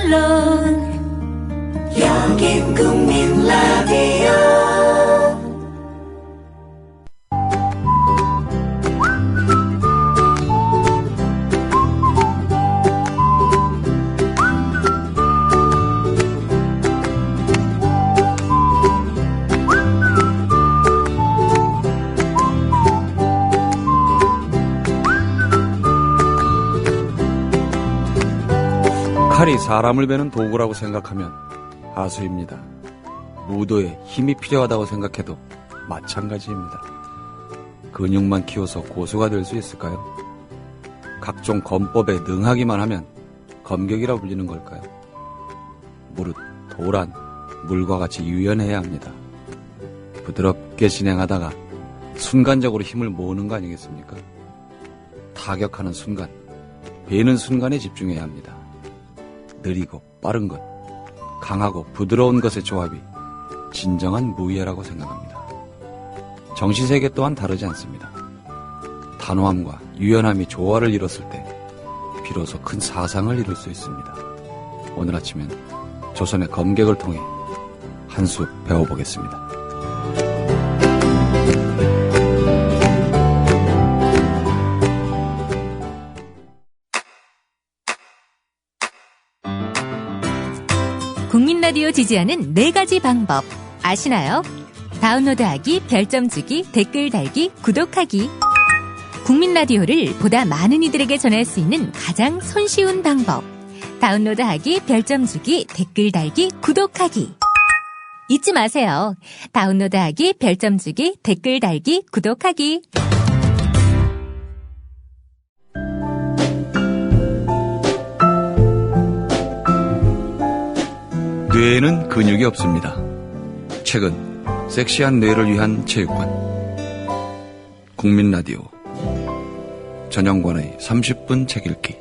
물론 여긴 국민 라디오. 칼이 사람을 베는 도구라고 생각하면 하수입니다. 무도에 힘이 필요하다고 생각해도 마찬가지입니다. 근육만 키워서 고수가 될 수 있을까요? 각종 검법에 능하기만 하면 검격이라 불리는 걸까요? 무릇 도란 물과 같이 유연해야 합니다. 부드럽게 진행하다가 순간적으로 힘을 모으는 거 아니겠습니까? 타격하는 순간, 베는 순간에 집중해야 합니다. 느리고 빠른 것, 강하고 부드러운 것의 조합이 진정한 무예라고 생각합니다. 정신세계 또한 다르지 않습니다. 단호함과 유연함이 조화를 이뤘을 때 비로소 큰 사상을 이룰 수 있습니다. 오늘 아침엔 조선의 검객을 통해 한 수 배워보겠습니다. 국민 라디오 지지하는 4가지 방법 아시나요? 다운로드하기, 별점 주기, 댓글 달기, 구독하기. 국민 라디오를 보다 많은 이들에게 전할 수 있는 가장 손쉬운 방법. 다운로드하기, 별점 주기, 댓글 달기, 구독하기. 잊지 마세요. 다운로드하기, 별점 주기, 댓글 달기, 구독하기. 뇌에는 근육이 없습니다. 최근 섹시한 뇌를 위한 체육관 국민 라디오 전영관의 30분 책 읽기.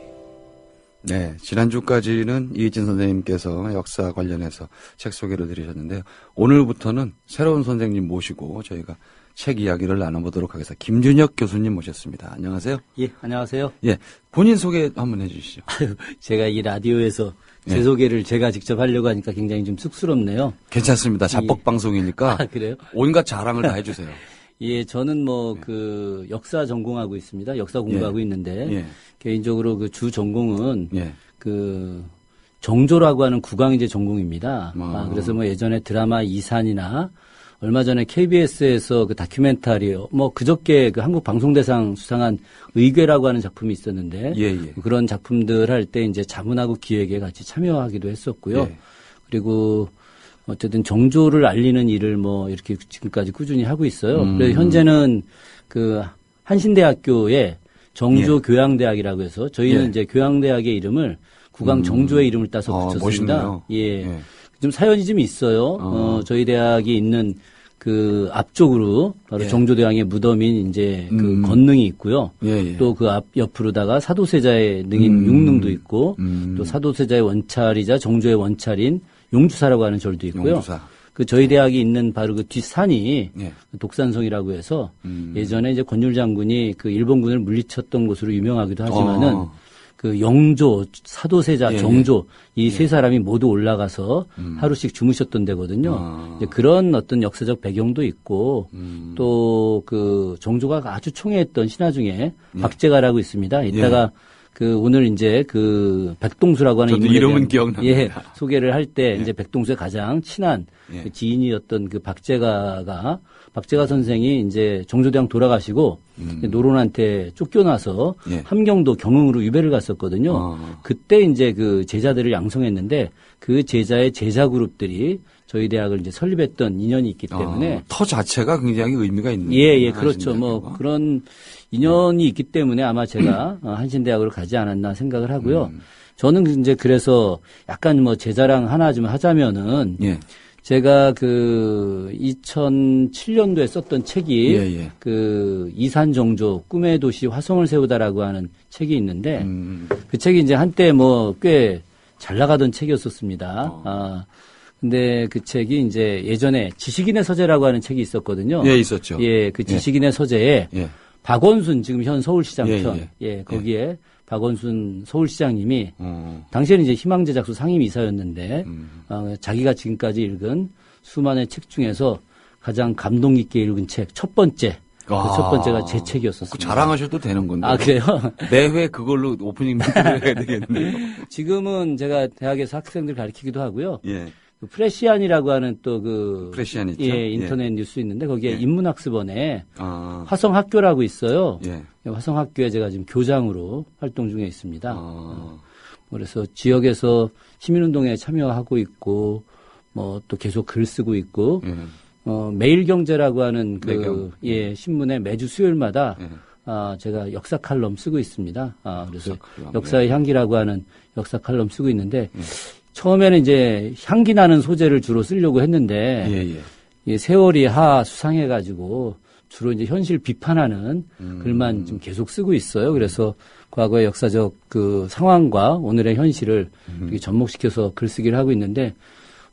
네, 지난주까지는 이혜진 선생님께서 역사 관련해서 책 소개를 드리셨는데요. 오늘부터는 새로운 선생님 모시고 저희가 책 이야기를 나눠보도록 하겠습니다. 김준혁 교수님 모셨습니다. 안녕하세요. 예, 안녕하세요. 예, 본인 소개 한번 해주시죠. 제가 이 라디오에서 제 소개를 제가 직접 하려고 하니까 굉장히 좀 쑥스럽네요. 괜찮습니다. 자뻑 방송이니까. 아, 그래요? 온갖 자랑을 다 해주세요. 예, 저는 그 역사 전공하고 있습니다. 역사 공부하고 있는데 개인적으로 그 주 전공은 그 정조라고 하는 국왕이제 전공입니다. 그래서 뭐 예전에 드라마 이산이나 얼마 전에 KBS에서 그 다큐멘터리 그저께 그 한국 방송대상 수상한 의궤라고 하는 작품이 있었는데 그런 작품들 할 때 이제 자문하고 기획에 같이 참여하기도 했었고요. 그리고 어쨌든 정조를 알리는 일을 이렇게 지금까지 꾸준히 하고 있어요. 그래서 현재는 그 한신대학교에 정조교양대학이라고 해서 저희는 이제 교양대학의 이름을 국왕 정조의 이름을 따서 붙였습니다. 멋있네요. 좀 사연이 좀 있어요. 저희 대학이 있는 그 앞쪽으로 바로 정조대왕의 무덤인 이제 그 건능이 있고요. 또 그 앞 옆으로다가 사도세자의 능인 육능도 있고 또 사도세자의 원찰이자 정조의 원찰인 용주사라고 하는 절도 있고요. 용주사. 그 저희 대학이 있는 바로 그 뒷산이 독산성이라고 해서 예전에 이제 권율 장군이 그 일본군을 물리쳤던 곳으로 유명하기도 하지만은 그 영조, 사도세자, 정조 이 세 사람이 모두 올라가서 하루씩 주무셨던 데거든요. 이제 그런 어떤 역사적 배경도 있고 또 그 정조가 아주 총애했던 신하 중에 박제가라고 있습니다. 이따가 그 오늘 이제 그 백동수라고 하는 인물에 이름은 기억납니다. 소개를 할 때 이제 백동수의 가장 친한 그 지인이었던 그 박제가 선생이 이제 정조대왕 돌아가시고 노론한테 쫓겨나서 함경도 경흥으로 유배를 갔었거든요. 그때 이제 그 제자들을 양성했는데 그 제자의 제자 그룹들이 저희 대학을 이제 설립했던 인연이 있기 때문에 터 자체가 굉장히 의미가 있는. 그렇죠. 그런 인연이 있기 때문에 아마 제가 한신대학으로 가지 않았나 생각을 하고요. 저는 이제 그래서 약간 제 자랑 하나 좀 하자면은 제가 그 2007년도에 썼던 책이 그 이산정조 꿈의 도시 화성을 세우다라고 하는 책이 있는데 그 책이 이제 한때 꽤 잘 나가던 책이었었습니다. 근데 그 책이 이제 예전에 지식인의 서재라고 하는 책이 있었거든요. 있었죠. 그 지식인의 서재에 박원순 지금 현 서울시장 편, 거기에 박원순 서울시장님이 당시에는 이제 희망제작소 상임이사였는데 자기가 지금까지 읽은 수많은 책 중에서 가장 감동 깊게 읽은 책 첫 번째 그 첫 번째가 제 책이었었습니다. 그 자랑하셔도 되는 건데. 아, 그래요? 매회 그걸로 오프닝 멘트를 해야 되겠네요. 지금은 제가 대학에서 학생들 가르치기도 하고요. 예. 그 프레시안이라고 하는 또 그 프레시안 있죠? 예, 인터넷 예. 뉴스 있는데 거기에 예. 인문학습원에 화성학교라고 있어요. 예. 화성학교에 제가 지금 교장으로 활동 중에 있습니다. 그래서 지역에서 시민운동에 참여하고 있고 뭐 또 계속 글 쓰고 있고 매일경제라고 하는 그 예, 신문에 매주 수요일마다 제가 역사 칼럼 쓰고 있습니다. 그래서 역사의 향기라고 하는 역사 칼럼 쓰고 있는데 처음에는 이제 향기 나는 소재를 주로 쓰려고 했는데 예, 세월이 수상해가지고 주로 이제 현실 비판하는 글만 좀 계속 쓰고 있어요. 그래서 과거의 역사적 그 상황과 오늘의 현실을 이렇게 접목시켜서 글쓰기를 하고 있는데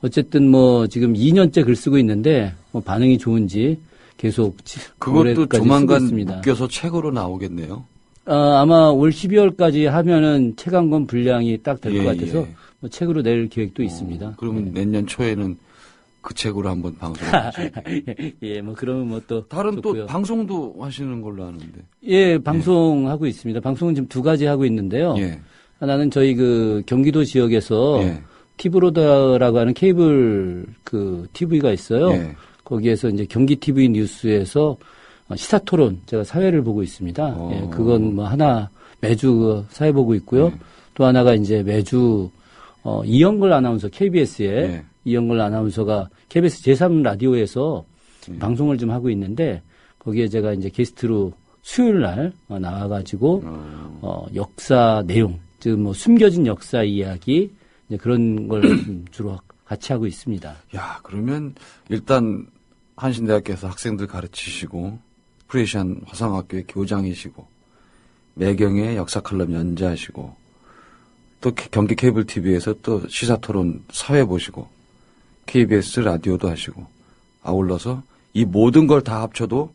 어쨌든 뭐 지금 2년째 글 쓰고 있는데 뭐 반응이 좋은지 계속 그것도 조만간 묶여서 책으로 나오겠네요. 아마 올 12월까지 하면은 책 한 권 분량이 딱 될 것 같아서 뭐 책으로 낼 계획도 있습니다. 그러면 내년 초에는 그 책으로 한번 방송하죠. 예, 뭐 그러면 뭐 또 다른 좋고요. 또 방송도 하시는 걸로 아는데. 예, 방송하고 있습니다. 방송은 지금 2가지 하고 있는데요. 예. 하나는 저희 그 경기도 지역에서 예. 티브로다라고 하는 케이블 그 TV가 있어요. 예. 거기에서 이제 경기 TV 뉴스에서 시사 토론 제가 사회를 보고 있습니다. 예, 그건 뭐 하나 매주 사회 보고 있고요. 또 하나가 이제 매주 이영걸 아나운서 KBS에 이영걸 아나운서가 KBS 제3 라디오에서 방송을 좀 하고 있는데 거기에 제가 이제 게스트로 수요일 날 나와가지고 역사 내용, 즉 뭐 숨겨진 역사 이야기 이제 그런 걸 주로 같이 하고 있습니다. 야, 그러면 일단 한신대학교에서 학생들 가르치시고 프레시안 화성학교의 교장이시고 매경의 역사 칼럼 연재하시고 또 경기 케이블 TV에서 또 시사토론 사회 보시고 KBS 라디오도 하시고 아울러서 이 모든 걸 다 합쳐도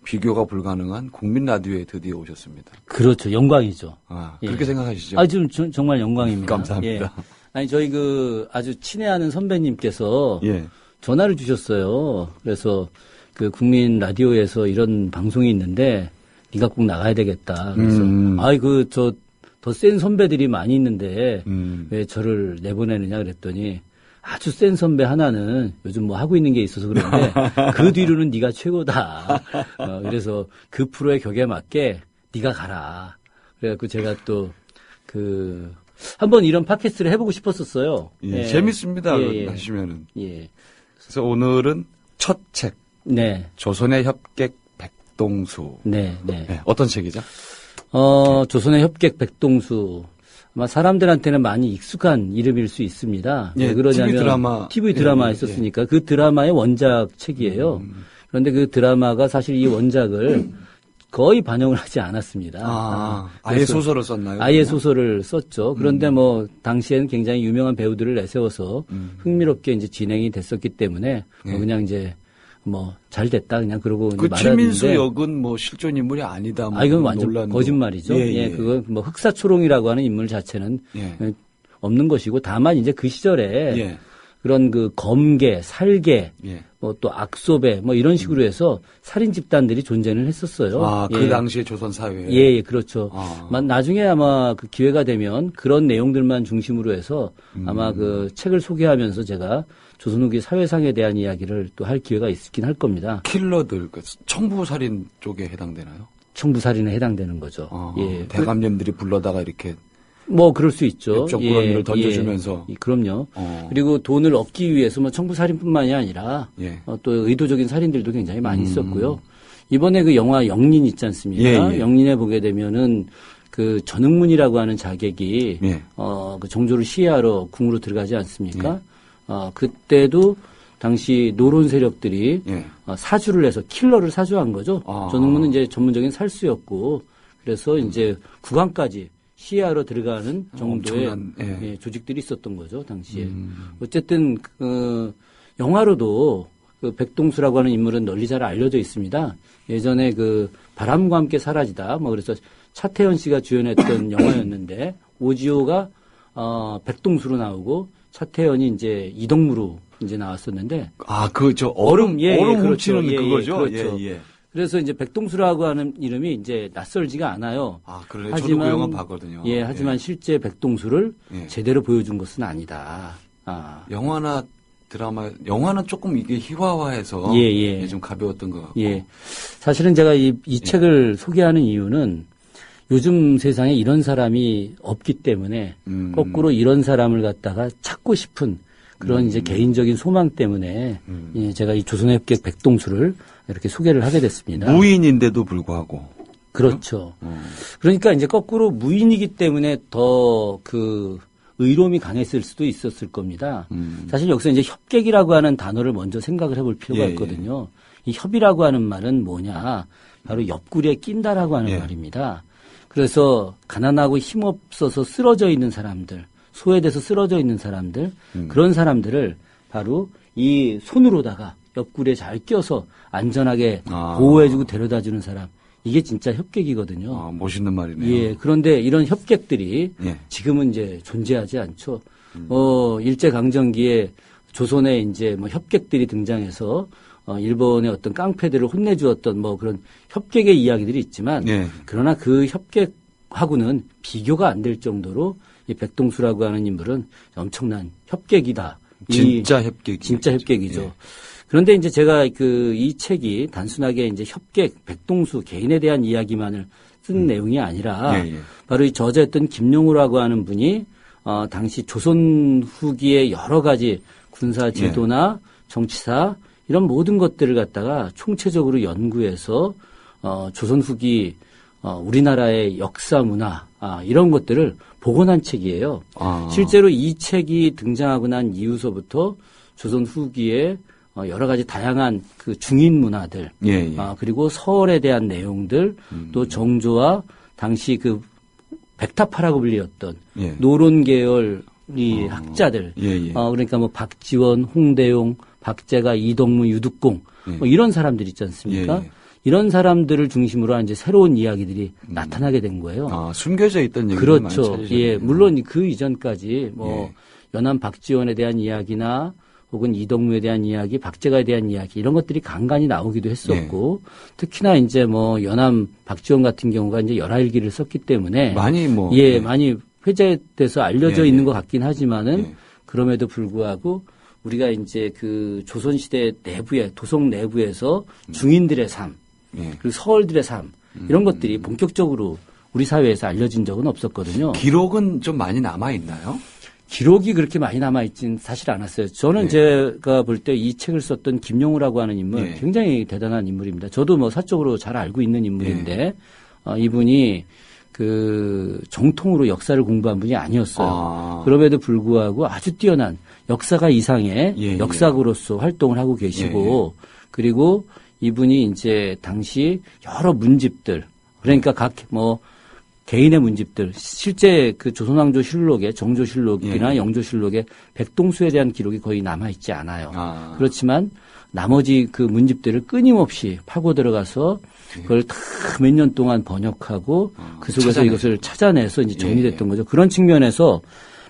비교가 불가능한 국민 라디오에 드디어 오셨습니다. 그렇죠. 영광이죠. 그렇게 생각하시죠? 지금 정말 영광입니다. 감사합니다. 예. 아니, 저희 그 아주 친애하는 선배님께서 예. 전화를 주셨어요. 그래서 그 국민 라디오에서 이런 방송이 있는데 네가 꼭 나가야 되겠다. 그래서 더 센 선배들이 많이 있는데 왜 저를 내보내느냐 그랬더니 아주 센 선배 하나는 요즘 뭐 하고 있는 게 있어서 그런데 그 뒤로는 네가 최고다. 그래서 그 프로의 격에 맞게 네가 가라. 그래갖고 제가 또 한번 이런 팟캐스트를 해보고 싶었었어요. 예, 재밌습니다. 하시면은. 예. 그래서 오늘은 첫 책. 네. 조선의 협객 백동수. 네. 어떤 책이죠? 조선의 협객 백동수. 아마 사람들한테는 많이 익숙한 이름일 수 있습니다. 예, 왜 그러냐면 TV 드라마 있었으니까 그 드라마의 원작 책이에요. 그런데 그 드라마가 사실 이 원작을 거의 반영을 하지 않았습니다. 아예 소설을 썼나요? 아예 그러면? 소설을 썼죠. 그런데 뭐 당시에는 굉장히 유명한 배우들을 내세워서 흥미롭게 이제 진행이 됐었기 때문에 그냥 이제 뭐 잘 됐다 그냥 그러고 그 말았는데. 최민수 역은 뭐 실존 인물이 아니다. 뭐 이건 완전 논란도. 거짓말이죠. 예, 그건 뭐 흑사초롱이라고 하는 인물 자체는 없는 것이고 다만 이제 그 시절에 그런 그 검계, 살계, 뭐 또 악소배 뭐 이런 식으로 해서 살인 집단들이 존재는 했었어요. 그 당시에 조선 사회에. 예, 그렇죠. 나중에 아마 그 기회가 되면 그런 내용들만 중심으로 해서 아마 그 책을 소개하면서 제가 조선 후기 사회상에 대한 이야기를 또 할 기회가 있긴 할 겁니다. 킬러들, 청부살인 쪽에 해당되나요? 청부살인에 해당되는 거죠. 예. 대감님들이 불러다가 이렇게 뭐 그럴 수 있죠. 적구러미를 던져주면서. 그럼요. 그리고 돈을 얻기 위해서 뭐 청부살인뿐만이 아니라 또 의도적인 살인들도 굉장히 많이 있었고요. 이번에 그 영화 영린 있지 않습니까? 영린에 보게 되면은 그 전흥문이라고 하는 자객이 그 정조를 시해하러 궁으로 들어가지 않습니까? 그때도 당시 노론 세력들이 사주를 해서 킬러를 사주한 거죠. 전흥문은 이제 전문적인 살수였고 그래서 이제 국왕까지 시해하러 들어가는 정도의 조직들이 있었던 거죠, 당시에. 어쨌든 영화로도 그 백동수라고 하는 인물은 널리 잘 알려져 있습니다. 예전에 그 바람과 함께 사라지다, 뭐 그래서 차태현 씨가 주연했던 영화였는데 오지호가 백동수로 나오고 차태현이 이제 이동무로 이제 나왔었는데 얼음 훔치는 그렇죠. 그거죠. 그렇죠. 그래서 이제 백동수라고 하는 이름이 이제 낯설지가 않아요. 그래요. 저도 그 영화 봤거든요. 하지만 실제 백동수를 제대로 보여준 것은 아니다. 영화나 드라마, 영화는 조금 이게 희화화해서 좀 가벼웠던 것 같고. 사실은 제가 이 책을 소개하는 이유는 요즘 세상에 이런 사람이 없기 때문에 거꾸로 이런 사람을 갖다가 찾고 싶은 그런 이제 개인적인 소망 때문에 제가 이 조선의 흑객 백동수를 이렇게 소개를 하게 됐습니다. 무인인데도 불구하고. 그렇죠. 그러니까 이제 거꾸로 무인이기 때문에 더 의로움이 강했을 수도 있었을 겁니다. 사실 여기서 이제 협객이라고 하는 단어를 먼저 생각을 해볼 필요가 있거든요. 이 협이라고 하는 말은 뭐냐? 바로 옆구리에 낀다라고 하는 말입니다. 그래서 가난하고 힘없어서 쓰러져 있는 사람들, 소외돼서 쓰러져 있는 사람들, 그런 사람들을 바로 이 손으로다가 옆구리에 잘 껴서 안전하게 보호해주고 데려다주는 사람. 이게 진짜 협객이거든요. 멋있는 말이네요. 그런데 이런 협객들이 지금은 이제 존재하지 않죠. 일제강점기에 조선에 이제 뭐 협객들이 등장해서 일본의 어떤 깡패들을 혼내주었던 뭐 그런 협객의 이야기들이 있지만 그러나 그 협객하고는 비교가 안 될 정도로 이 백동수라고 하는 인물은 엄청난 협객이다. 진짜 협객. 진짜 협객이죠. 그런데 이제 제가 이 책이 단순하게 이제 협객, 백동수 개인에 대한 이야기만을 쓴 내용이 아니라 바로 이 저자였던 김용우라고 하는 분이 당시 조선 후기의 여러 가지 군사 제도나 정치사 이런 모든 것들을 갖다가 총체적으로 연구해서 조선 후기 우리나라의 역사 문화 이런 것들을 복원한 책이에요. 실제로 이 책이 등장하고 난 이후서부터 조선 후기에 여러 가지 다양한 그 중인 문화들, 그리고 서울에 대한 내용들, 또 정조와 당시 그 백타파라고 불리었던 노론 계열이 학자들, 그러니까 뭐 박지원, 홍대용, 박재가, 이동무, 유득공, 뭐 이런 사람들 있지 않습니까? 이런 사람들을 중심으로 한 이제 새로운 이야기들이 나타나게 된 거예요. 숨겨져 있던 얘기들 그렇죠. 많이 찾으셨네요. 물론 그 이전까지 뭐 연암 박지원에 대한 이야기나 혹은 이동무에 대한 이야기, 박재가에 대한 이야기 이런 것들이 간간히 나오기도 했었고 특히나 이제 뭐 연암 박지원 같은 경우가 이제 열하일기를 썼기 때문에 많이 회자돼서 알려져 있는 것 같긴 하지만은 그럼에도 불구하고 우리가 이제 그 조선시대 내부에 도성 내부에서 중인들의 삶 그리고 서울들의 삶 이런 것들이 본격적으로 우리 사회에서 알려진 적은 없었거든요. 기록은 좀 많이 남아 있나요? 기록이 그렇게 많이 남아있진 사실 않았어요. 저는 제가 볼 때 이 책을 썼던 김용우라고 하는 인물 굉장히 대단한 인물입니다. 저도 뭐 사적으로 잘 알고 있는 인물인데 이분이 그 정통으로 역사를 공부한 분이 아니었어요. 그럼에도 불구하고 아주 뛰어난 역사가 이상의 역사가로서 활동을 하고 계시고 그리고 이분이 이제 당시 여러 문집들 그러니까 각 뭐 개인의 문집들 실제 그 조선왕조실록에 정조실록이나 영조실록에 백동수에 대한 기록이 거의 남아있지 않아요. 그렇지만 나머지 그 문집들을 끊임없이 파고 들어가서 그걸 다 몇 년 동안 번역하고 그 속에서 이것을 찾아내서 이제 정리됐던 거죠. 그런 측면에서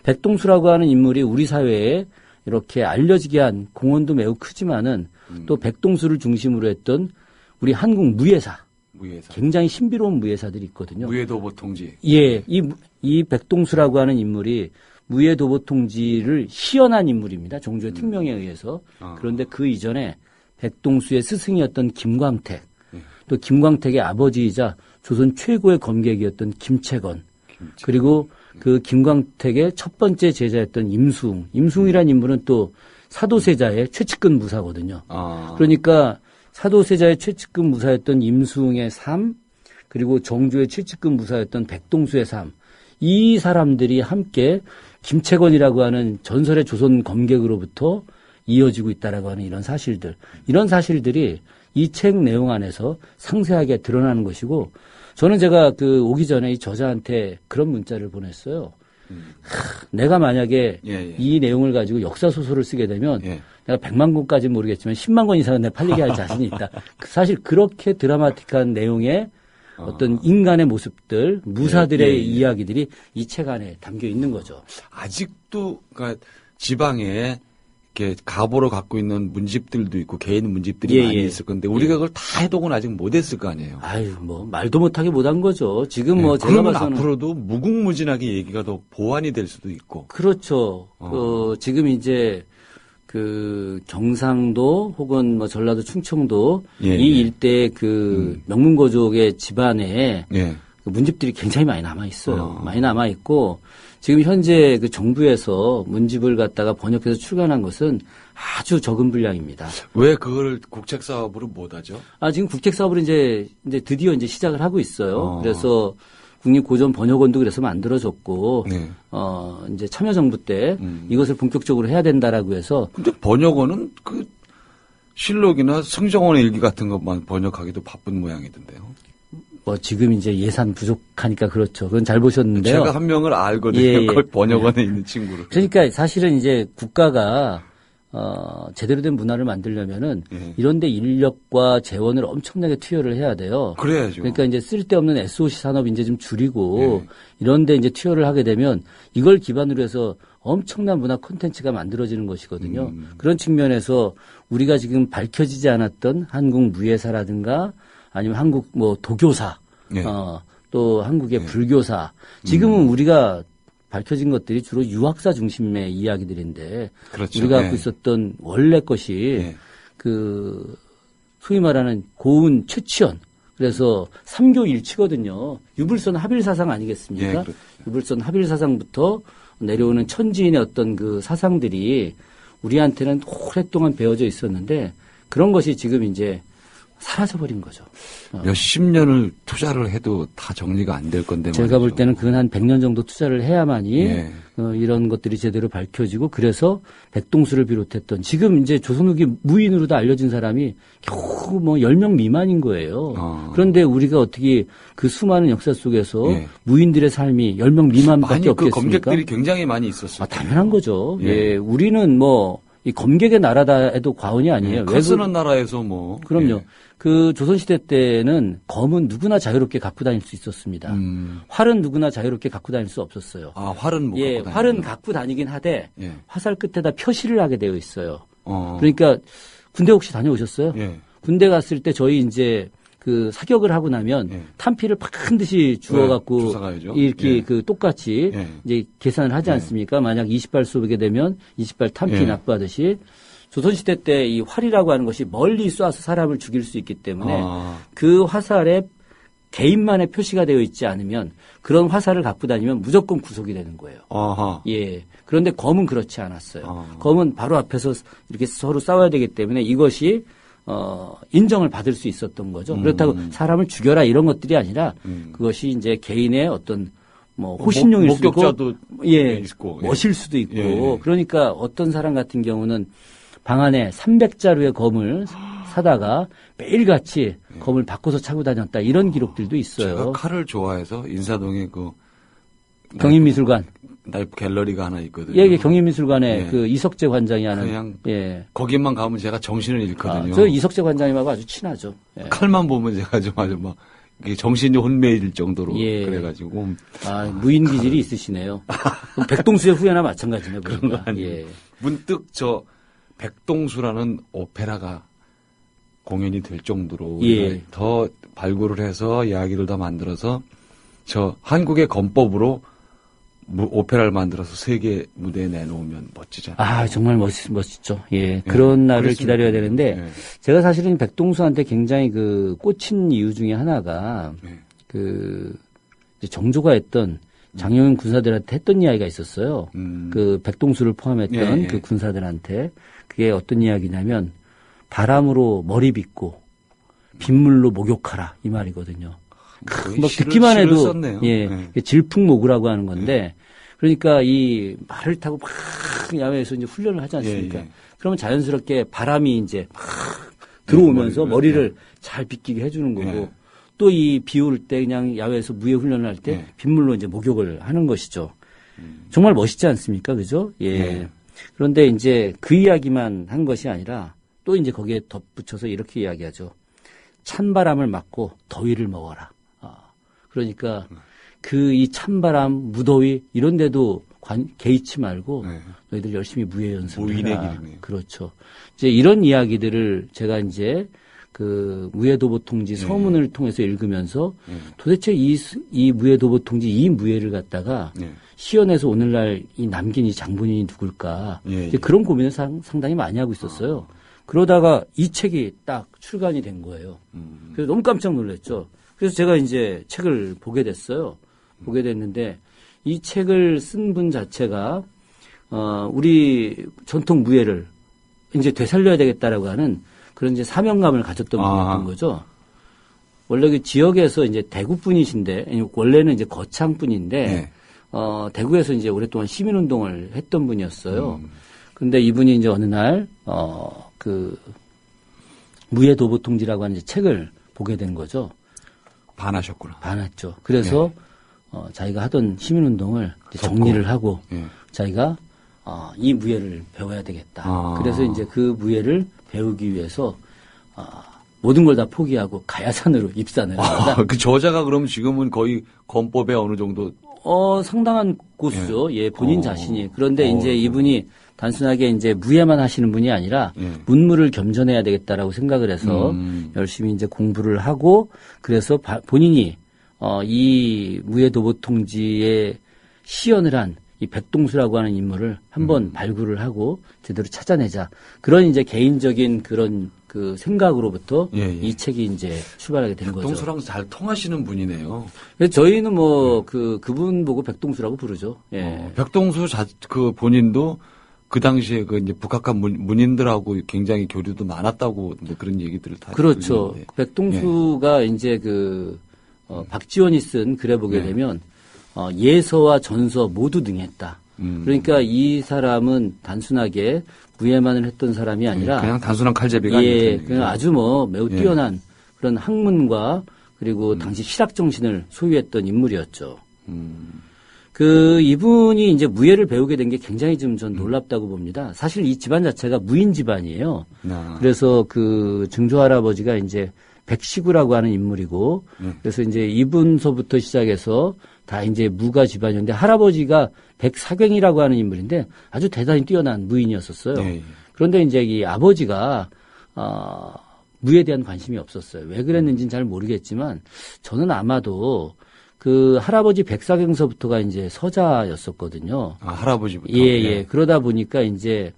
백동수라고 하는 인물이 우리 사회에 이렇게 알려지게 한 공헌도 매우 크지만은 또 백동수를 중심으로 했던 우리 한국 무예사. 굉장히 신비로운 무예사들이 있거든요. 무예도보통지. 이 백동수라고 하는 인물이 무예도보통지를 시연한 인물입니다. 정조의 특명에 의해서. 그런데 그 이전에 백동수의 스승이었던 김광택, 또 김광택의 아버지이자 조선 최고의 검객이었던 김채건, 그리고 그 김광택의 첫 번째 제자였던 임수웅. 임수웅이라는 인물은 또 사도세자의 최측근 무사거든요. 그러니까 사도세자의 최측근 무사였던 임수웅의 삶, 그리고 정조의 최측근 무사였던 백동수의 삶, 이 사람들이 함께 김채건이라고 하는 전설의 조선 검객으로부터 이어지고 있다라고 하는 이런 사실들이 이 책 내용 안에서 상세하게 드러나는 것이고, 저는 제가 그 오기 전에 이 저자한테 그런 문자를 보냈어요. 내가 만약에 이 내용을 가지고 역사 소설을 쓰게 되면 내가 100만 권까지는 모르겠지만 10만 권 이상은 내가 팔리게 할 자신이 있다. 사실 그렇게 드라마틱한 내용의 어떤 인간의 모습들, 무사들의 이야기들이 이 책 안에 담겨 있는 거죠. 아직도 그러니까 지방에 이렇게 가보로 갖고 있는 문집들도 있고 개인 문집들이 많이 있을 건데 우리가 그걸 다 해독은 아직 못했을 거 아니에요. 아유, 뭐 말도 못하게 못한 거죠. 지금 뭐 제가 그러면 봐서는 앞으로도 무궁무진하게 얘기가 더 보완이 될 수도 있고. 그렇죠. 지금 이제 그 경상도 혹은 뭐 전라도 충청도 이 일대 그 명문고족의 집안에 그 문집들이 굉장히 많이 남아 있어요. 많이 남아 있고 지금 현재 그 정부에서 문집을 갖다가 번역해서 출간한 것은 아주 적은 분량입니다. 왜 그걸 국책 사업으로 못 하죠? 지금 국책 사업을 이제 드디어 이제 시작을 하고 있어요. 그래서 국립고전번역원도 그래서 만들어졌고, 이제 참여정부 때 이것을 본격적으로 해야 된다라고 해서. 근데 번역원은 그 실록이나 승정원의 일기 같은 것만 번역하기도 바쁜 모양이던데요. 뭐 지금 이제 예산 부족하니까 그렇죠. 그건 잘 보셨는데요. 제가 한 명을 알거든요. 그 번역원에 있는 친구를. 그러니까 사실은 이제 국가가 제대로 된 문화를 만들려면은 이런데 인력과 재원을 엄청나게 투여를 해야 돼요. 그래야죠. 그러니까 이제 쓸데없는 SOC 산업 이제 좀 줄이고 이런데 이제 투여를 하게 되면 이걸 기반으로 해서 엄청난 문화 콘텐츠가 만들어지는 것이거든요. 그런 측면에서 우리가 지금 밝혀지지 않았던 한국 무예사라든가 아니면 한국 뭐 도교사, 또 한국의 불교사. 지금은 우리가 밝혀진 것들이 주로 유학사 중심의 이야기들인데 그렇죠. 우리가 갖고 있었던 원래 것이 그 소위 말하는 고운 최치원. 그래서 삼교일치거든요. 유불선 합일사상 아니겠습니까? 유불선 합일사상부터 내려오는 천지인의 어떤 그 사상들이 우리한테는 오랫동안 배워져 있었는데 그런 것이 지금 이제 사라져버린 거죠. 몇십 년을 투자를 해도 다 정리가 안 될 건데 제가 말이죠. 볼 때는 그건 한 100년 정도 투자를 해야만이 이런 것들이 제대로 밝혀지고 그래서 백동수를 비롯했던 지금 이제 조선 후기 무인으로도 알려진 사람이 겨우 뭐 10명 미만인 거예요. 그런데 우리가 어떻게 그 수많은 역사 속에서 무인들의 삶이 10명 미만밖에 없겠습니까? 그 검객들이 굉장히 많이 있었어요. 당연한 거죠. 우리는 뭐 이 검객의 나라다 해도 과언이 아니에요. 칼 쓰는 나라에서 뭐. 그럼요. 그 조선시대 때는 검은 누구나 자유롭게 갖고 다닐 수 있었습니다. 활은 누구나 자유롭게 갖고 다닐 수 없었어요. 활은 못 갖고 다니고. 활은 갖고 다니긴 하되 화살 끝에다 표시를 하게 되어 있어요. 그러니까 군대 혹시 다녀오셨어요? 군대 갔을 때 저희 이제 그 사격을 하고 나면 탄피를 반드시 주워갖고 이렇게 그 똑같이 이제 계산을 하지 않습니까? 만약 20발 쏘게 되면 20발 탄피 납부하듯이 조선시대 때 이 활이라고 하는 것이 멀리 쏴서 사람을 죽일 수 있기 때문에 그 화살에 개인만의 표시가 되어 있지 않으면 그런 화살을 갖고 다니면 무조건 구속이 되는 거예요. 그런데 검은 그렇지 않았어요. 검은 바로 앞에서 이렇게 서로 싸워야 되기 때문에 이것이 인정을 받을 수 있었던 거죠. 그렇다고 사람을 죽여라 이런 것들이 아니라 그것이 이제 개인의 어떤 뭐 호신용일 수도 있고, 멋일 수도 있고, 그러니까 어떤 사람 같은 경우는 방 안에 300자루의 검을 사다가 매일같이 검을 바꿔서 차고 다녔다 이런 기록들도 있어요. 제가 칼을 좋아해서 인사동에 그 경인미술관 나이프 갤러리가 하나 있거든요. 경인미술관에 그 이석재 관장이 하는. 그냥 거기만 가면 제가 정신을 잃거든요. 저 이석재 관장님하고 아주 친하죠. 칼만 보면 제가 좀 아주 막 정신이 혼미해질 정도로 그래가지고. 무인 기질이 있으시네요. 백동수의 후예나 마찬가지네요. 그런 거 아니에요. 문득 저 백동수라는 오페라가 공연이 될 정도로 더 발굴을 해서 이야기를 더 만들어서 저 한국의 검법으로 오페라를 만들어서 세계 무대에 내놓으면 멋지잖아요. 정말 멋있죠. 그런 날을 기다려야 되는데 제가 사실은 백동수한테 굉장히 그 꽂힌 이유 중에 하나가 그 정조가 했던 장영훈 군사들한테 했던 이야기가 있었어요. 그 백동수를 포함했던 그 군사들한테 그게 어떤 이야기냐면 바람으로 머리 빗고 빗물로 목욕하라 이 말이거든요. 막 듣기만 해도 질풍모구라고 하는 건데 그러니까 이 말을 타고 막 야외에서 이제 훈련을 하지 않습니까? 그러면 자연스럽게 바람이 이제 막 들어오면서 머리를 잘 빗기게 해주는 거고 또 이 비 올 때 그냥 야외에서 무예 훈련을 할 때 빗물로 이제 목욕을 하는 것이죠. 정말 멋있지 않습니까? 그죠? 그런데 이제 그 이야기만 한 것이 아니라 또 이제 거기에 덧붙여서 이렇게 이야기하죠. 찬바람을 맞고 더위를 먹어라. 그러니까 그 이 찬바람, 무더위 이런 데도 개의치 말고 네. 너희들 열심히 무예 연습을 무인의 해라. 길이네요. 그렇죠. 이제 이런 이야기들을 제가 이제 그 무예도보통지 서문을 통해서 읽으면서 도대체 이 무예도보통지 이 무예를 갖다가 시연해서 오늘날 이 남긴 이 장본인이 누굴까 이제 그런 고민을 상당히 많이 하고 있었어요. 그러다가 이 책이 딱 출간이 된 거예요. 그래서 너무 깜짝 놀랐죠. 그래서 제가 이제 책을 보게 됐어요. 보게 됐는데 이 책을 쓴 분 자체가 우리 전통 무예를 이제 되살려야 되겠다라고 하는 그런 이제 사명감을 가졌던 분이었던 거죠. 원래 그 지역에서 이제 대구 분이신데 원래는 이제 거창 분인데 대구에서 이제 오랫동안 시민운동을 했던 분이었어요. 근데 이분이 이제 어느 날 그 무예도보통지라고 하는 이제 책을 보게 된 거죠. 반하셨구나. 반했죠. 그래서 자기가 하던 시민운동을 정리를 하고 자기가 이 무예를 배워야 되겠다. 그래서 이제 그 무예를 배우기 위해서 모든 걸 다 포기하고 가야산으로 입산을 합니다. 그 저자가 그럼 지금은 거의 건법에 어느 정도 상당한 고수죠. 예, 본인 자신이. 그런데 이제 이분이 단순하게 이제 무예만 하시는 분이 아니라 문무를 겸전해야 되겠다라고 생각을 해서 열심히 이제 공부를 하고 그래서 본인이 이 무예도보통지에 시연을 한 이 백동수라고 하는 인물을 한번 발굴을 하고 제대로 찾아내자. 그런 이제 개인적인 그런 그 생각으로부터 이 책이 이제 출발하게 된 거죠. 백동수랑 잘 통하시는 분이네요. 그래서 저희는 뭐 그분 보고 백동수라고 부르죠. 예. 백동수 그 본인도 그 당시에 그 이제 북한간 문인들하고 굉장히 교류도 많았다고 뭐 그런 얘기들을 다 그렇죠. 들리는데. 백동수가 이제 박지원이 쓴 글에 보게 되면 예서와 전서 모두 능했다. 그러니까 이 사람은 단순하게 무예만을 했던 사람이 아니라 그냥 단순한 칼제비가 아니에요. 그냥 아주 매우 뛰어난 그런 학문과 그리고 당시 실학 정신을 소유했던 인물이었죠. 이분이 이제 무예를 배우게 된 게 굉장히 좀 전 놀랍다고 봅니다. 사실 이 집안 자체가 무인 집안이에요. 그래서 그 증조 할아버지가 이제 백시구라고 하는 인물이고, 그래서 이제 이분서부터 시작해서 다 이제 무가 집안이었는데, 할아버지가 백사경이라고 하는 인물인데 아주 대단히 뛰어난 무인이었었어요. 그런데 이제 이 아버지가, 무에 대한 관심이 없었어요. 왜 그랬는지는 잘 모르겠지만, 저는 아마도 그 할아버지 백사경서부터가 이제 서자였었거든요. 할아버지부터? 예. 그러다 보니까 이제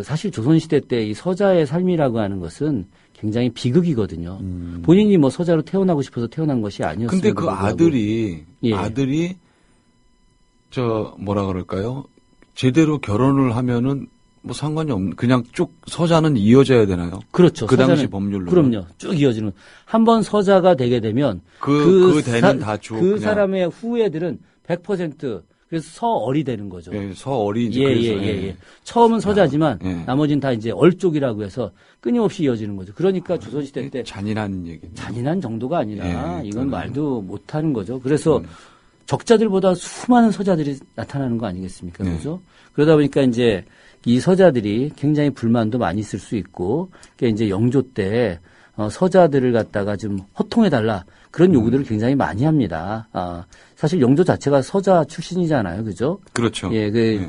사실 조선시대 때 이 서자의 삶이라고 하는 것은 굉장히 비극이거든요. 본인이 뭐 서자로 태어나고 싶어서 태어난 것이 아니었어요. 근데 그 아들이 뭐라 그럴까요? 제대로 결혼을 하면은 뭐 상관이 없는, 그냥 쭉 서자는 이어져야 되나요? 그렇죠. 그 당시 법률로. 그럼요. 쭉 이어지는. 한번 서자가 되게 되면 그 대는 다 쭉. 그 사람의 후예들은 100% 그래서 서얼이 되는 거죠. 서얼이 이제 그래서. 처음은 서자지만 나머지는 다 이제 얼족이라고 해서 끊임없이 이어지는 거죠. 그러니까 조선시대 때 잔인한 얘기. 잔인한 정도가 아니라 이건 말도 못하는 거죠. 그래서 적자들보다 수많은 서자들이 나타나는 거 아니겠습니까? 그죠? 그러다 보니까 이제 이 서자들이 굉장히 불만도 많이 있을 수 있고, 그러니까 이제 영조 때 서자들을 갖다가 좀 호통해달라 그런 요구들을 굉장히 많이 합니다. 사실 영조 자체가 서자 출신이잖아요, 그죠? 그렇죠.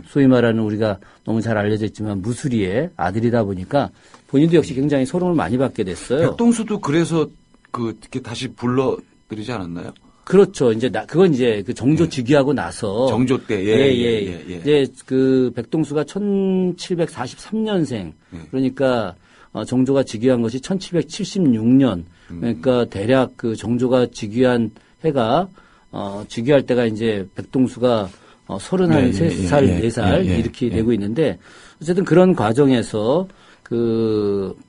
소위 말하는 우리가 너무 잘 알려져 있지만 무수리의 아들이다 보니까 본인도 역시 굉장히 소름을 많이 받게 됐어요. 백동수도 그래서 이렇게 다시 불러드리지 않았나요? 그렇죠. 그건 이제 그 정조 즉위하고 나서. 정조 때, 이제 그 백동수가 1743년생. 그러니까, 정조가 즉위한 것이 1776년. 그러니까 대략 그 정조가 즉위한 해가, 즉위할 때가 이제 백동수가 33살, 4살 이렇게 되고 있는데, 어쨌든 그런 과정에서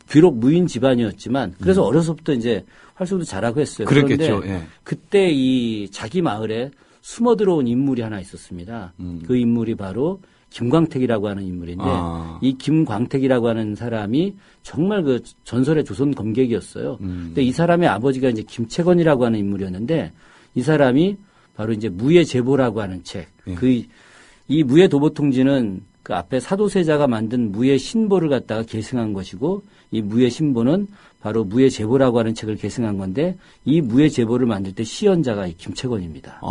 비록 무인 집안이었지만, 그래서 어려서부터 이제 활동도 잘하고 했어요. 그랬겠죠. 그런데 그때 이 자기 마을에 숨어 들어온 인물이 하나 있었습니다. 그 인물이 바로 김광택이라고 하는 인물인데 이 김광택이라고 하는 사람이 정말 그 전설의 조선 검객이었어요. 근데 이 사람의 아버지가 이제 김채건이라고 하는 인물이었는데 이 사람이 바로 이제 무예 제보라고 하는 책. 이 무예 도보통지는 그 앞에 사도세자가 만든 무예 신보를 갖다가 계승한 것이고 이 무예 신보는 바로 무예 제보라고 하는 책을 계승한 건데 이 무예 제보를 만들 때 시연자가 이 김채권입니다.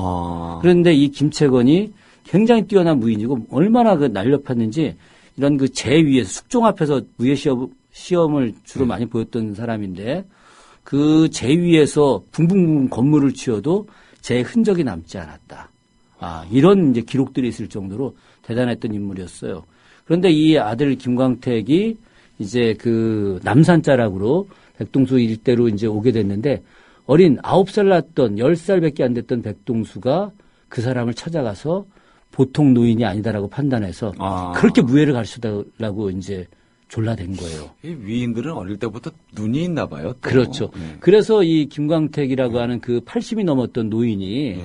그런데 이 김채권이 굉장히 뛰어난 무인이고 얼마나 그 날렵했는지 이런 그 제 위에서 숙종 앞에서 무예 시험을 주로 많이 보였던 사람인데 그 제 위에서 붕붕붕 건물을 치어도 제 흔적이 남지 않았다. 이런 이제 기록들이 있을 정도로 대단했던 인물이었어요. 그런데 이 아들 김광택이 이제 그 남산자락으로 백동수 일대로 이제 오게 됐는데 어린 9살 났던 10살밖에 안 됐던 백동수가 그 사람을 찾아가서 보통 노인이 아니다라고 판단해서 그렇게 무예를 가르쳐달라고 이제 졸라댄 거예요. 이 위인들은 어릴 때부터 눈이 있나 봐요. 또. 그렇죠. 네. 그래서 이 김광택이라고 하는 그 80이 넘었던 노인이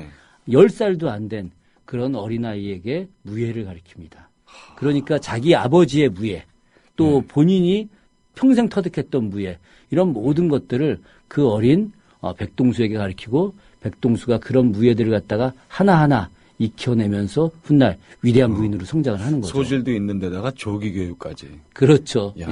10살도 안 된 그런 어린아이에게 무예를 가르칩니다. 그러니까 자기 아버지의 무예, 또 본인이 평생 터득했던 무예, 이런 모든 것들을 그 어린 백동수에게 가르치고 백동수가 그런 무예들을 갖다가 하나하나 익혀내면서 훗날 위대한 무인으로 성장을 하는 거죠. 소질도 있는 데다가 조기 교육까지. 그렇죠. 예.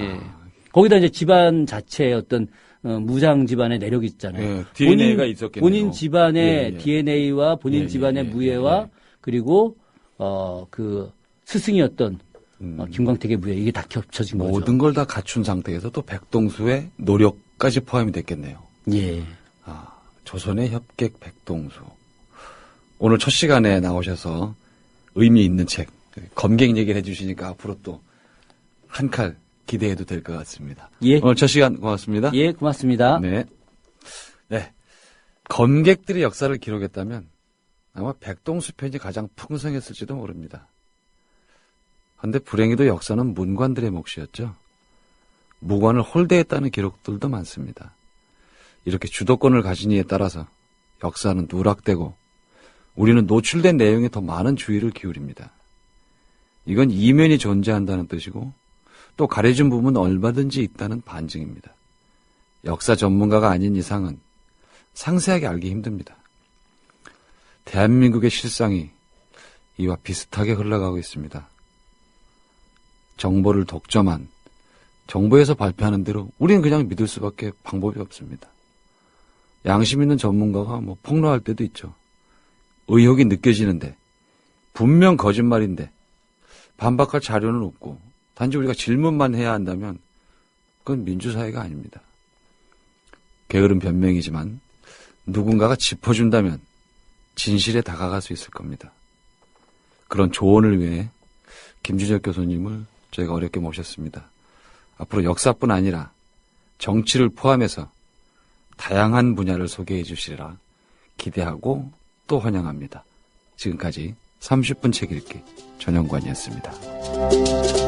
거기다 이제 집안 자체의 어떤 무장 집안의 내력이 있잖아요. DNA가 있었겠네요. 본인 집안의 DNA와 본인 집안의 무예와 그리고 그 스승이었던 김광택의 무예 이게 다 겹쳐진 거죠. 모든 걸 다 갖춘 상태에서 또 백동수의 노력까지 포함이 됐겠네요. 예. 조선의 협객 백동수. 오늘 첫 시간에 나오셔서 의미 있는 책, 검객 얘기를 해주시니까 앞으로 또 한 칼 기대해도 될 것 같습니다. 예. 오늘 첫 시간 고맙습니다. 예, 고맙습니다. 네. 검객들이 역사를 기록했다면 아마 백동수 편이 가장 풍성했을지도 모릅니다. 그런데 불행히도 역사는 문관들의 몫이었죠. 무관을 홀대했다는 기록들도 많습니다. 이렇게 주도권을 가진 이에 따라서 역사는 누락되고 우리는 노출된 내용에 더 많은 주의를 기울입니다. 이건 이면이 존재한다는 뜻이고 또 가려진 부분은 얼마든지 있다는 반증입니다. 역사 전문가가 아닌 이상은 상세하게 알기 힘듭니다. 대한민국의 실상이 이와 비슷하게 흘러가고 있습니다. 정보를 독점한 정부에서 발표하는 대로 우리는 그냥 믿을 수밖에 방법이 없습니다. 양심 있는 전문가가 폭로할 때도 있죠. 의혹이 느껴지는데 분명 거짓말인데 반박할 자료는 없고 단지 우리가 질문만 해야 한다면 그건 민주사회가 아닙니다. 게으른 변명이지만 누군가가 짚어준다면 진실에 다가갈 수 있을 겁니다. 그런 조언을 위해 김준혁 교수님을 저희가 어렵게 모셨습니다. 앞으로 역사뿐 아니라 정치를 포함해서 다양한 분야를 소개해 주시리라 기대하고 또 환영합니다. 지금까지 30분 책 읽기 전영관이었습니다.